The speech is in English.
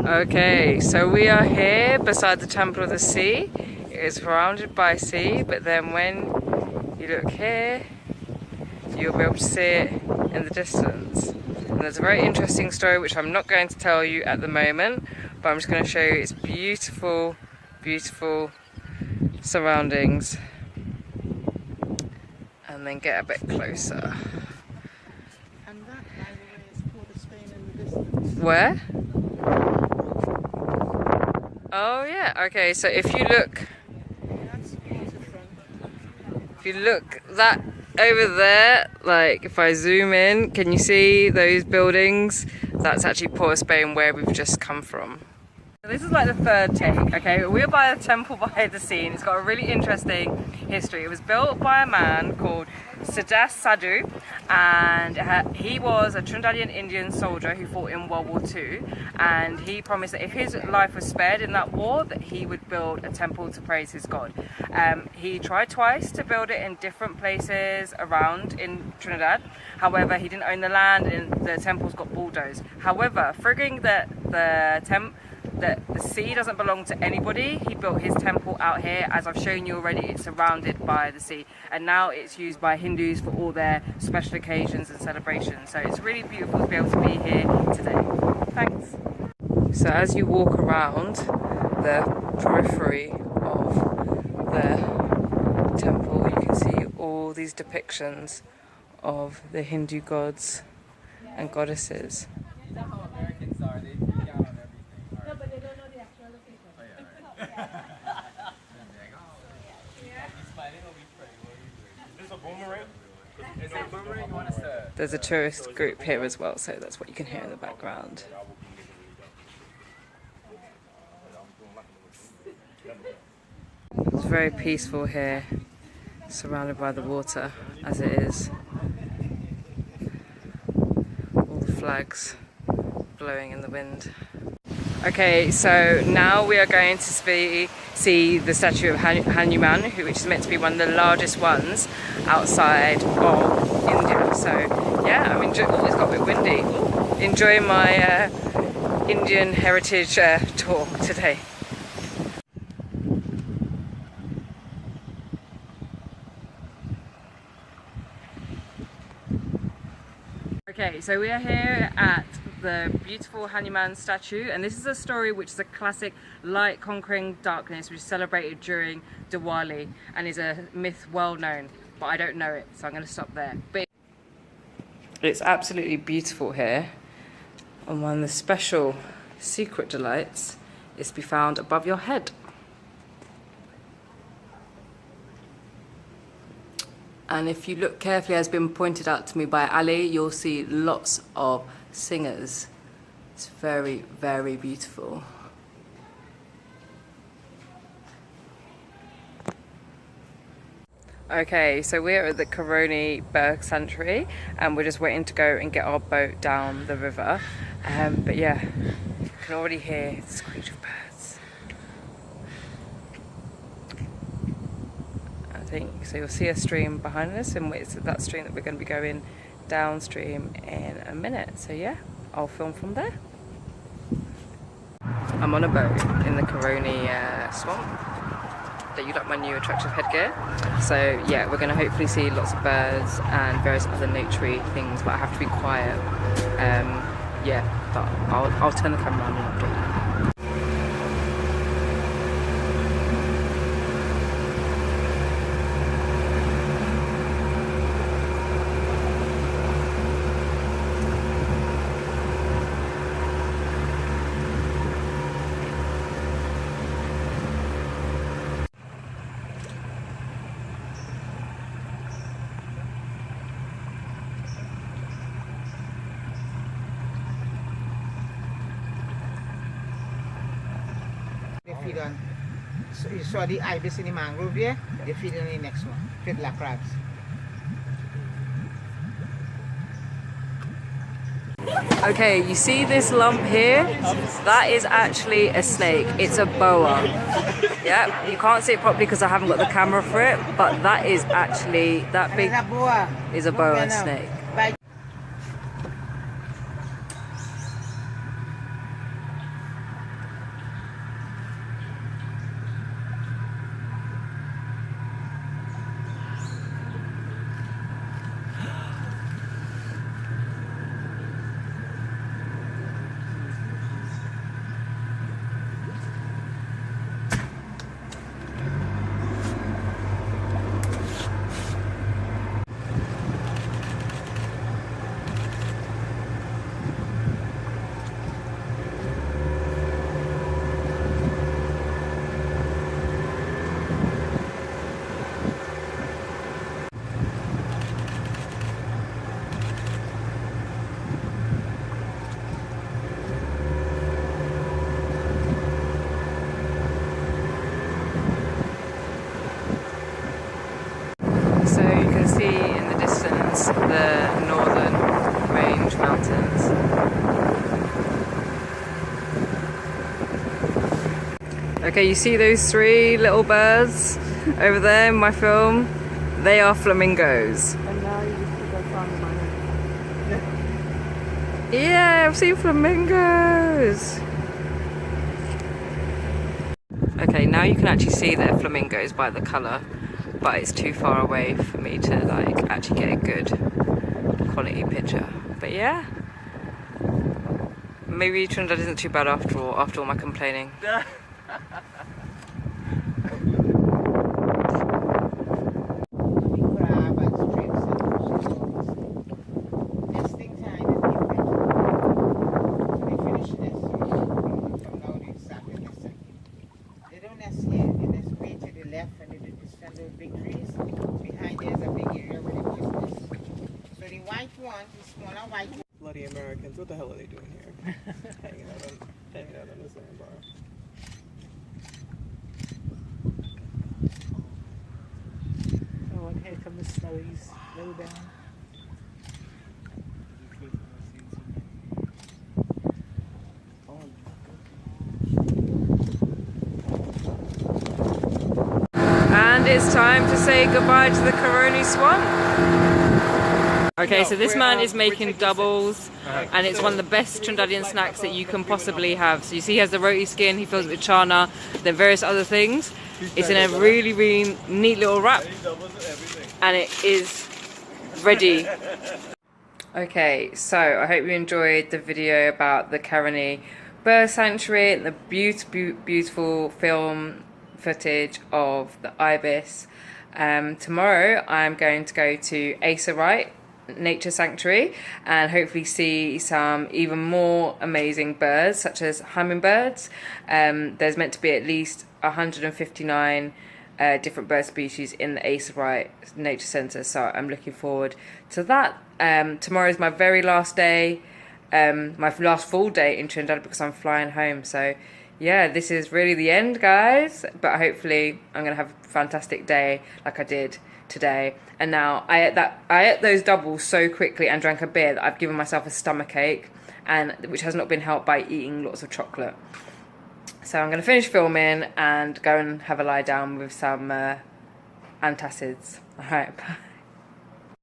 Okay, so we are here beside the Temple of the Sea. It is surrounded by sea, but then when you look here, you'll be able to see it in the distance. And there's a very interesting story which I'm not going to tell you at the moment, but I'm just going to show you its beautiful, beautiful surroundings and then get a bit closer. And that, by the way, is Port of Spain in the distance. Where? Oh yeah, okay, so if you look, That's waterfront. if you look that over there, like if I zoom in, can you see those buildings? That's actually Port of Spain where we've just come from. This is like the third take, okay? We're by a temple by the sea and it's got a really interesting history. It was built by a man called Siddhas Sadhu, and he was a Trinidadian Indian soldier who fought in World War II, and he promised that if his life was spared in that war that he would build a temple to praise his god. He tried twice to build it in different places around in Trinidad. However, he didn't own the land and the temples got bulldozed. However, figuring that the sea doesn't belong to anybody, he built his temple out here. As I've shown you already, it's surrounded by the sea, and now it's used by Hindus for all their special occasions and celebrations. So it's really beautiful to be able to be here today. Thanks. So as you walk around the periphery of the temple, you can see all these depictions of the Hindu gods and goddesses. There's a tourist group here as well, so that's what you can hear in the background. It's very peaceful here, surrounded by the water as it is. All the flags blowing in the wind. Okay, so now we are going to see the statue of Hanuman, which is meant to be one of the largest ones outside of India. So yeah, I'm enjoying. Oh, it's got a bit windy. Ooh, enjoying my Indian heritage tour today. Okay, so we are here at the beautiful Hanuman statue, and this is a story which is a classic light conquering darkness, which is celebrated during Diwali and is a myth well known, but I don't know it, so I'm going to stop there. But it's absolutely beautiful here, and one of the special secret delights is to be found above your head. And if you look carefully, as has been pointed out to me by Ali, you'll see lots of singers. It's very, very beautiful. Okay, so we're at the Caroni Bird Sanctuary and we're just waiting to go and get our boat down the river. But yeah, you can already hear the screech of birds. I think so. You'll see a stream behind us, and it's that stream that we're going to be going downstream in a minute. So yeah, I'll film from there. I'm on a boat in the Caroni swamp. That you like my new attractive headgear. So yeah, we're going to hopefully see lots of birds and various other naturey things, but I have to be quiet. Yeah, but I'll turn the camera on and update you. Feed on. So you saw the ibis in the mangrove here? They feed on the next one. Fiddler crabs. Okay, you see this lump here? That is actually a snake. It's a boa. Yeah, you can't see it properly because I haven't got the camera for it, but that is actually, that big is a boa snake. see in the distance the northern range mountains. Okay, you see those 3 little birds over there in my film? They are flamingos. And now you just put that on my Yeah, I've seen flamingos. Okay, now you can actually see they're flamingos by the colour, but it's too far away for me to like actually get a good quality picture. But yeah, maybe Trinidad isn't too bad after all my complaining. crab and strips and nesting time is different. They finish nest. From now they start the nesting. They don't nest here. They nest way to the left and they just stand those big trees. Behind there's a big area where they just nest. So the white ones, the smaller white ones. Bloody Americans, what the hell are they doing here? hanging out on the sandbar. Oh, and here come the snowies, low down. And it's time to say goodbye to the Caroni swamp. Okay, so this man is making doubles, and it's one of the best Trinidadian snacks that you can possibly have. So you see he has the roti skin, he fills it with chana, then various other things. It's in a really, really neat little wrap, and it is ready. Okay, so I hope you enjoyed the video about the Caroni Bird Sanctuary and the beautiful film footage of the ibis. Tomorrow I'm going to go to Acerite Nature Sanctuary and hopefully see some even more amazing birds such as hummingbirds. There's meant to be at least 159 different bird species in the Acerite Nature Centre, so I'm looking forward to that. Tomorrow is my very last day, my last full day in Trinidad because I'm flying home. So yeah, this is really the end, guys, but hopefully I'm gonna have a fantastic day like I did today. And now I ate those doubles so quickly and drank a beer that I've given myself a stomach ache, and which has not been helped by eating lots of chocolate. So I'm going to finish filming and go and have a lie down with some antacids. Alright, bye.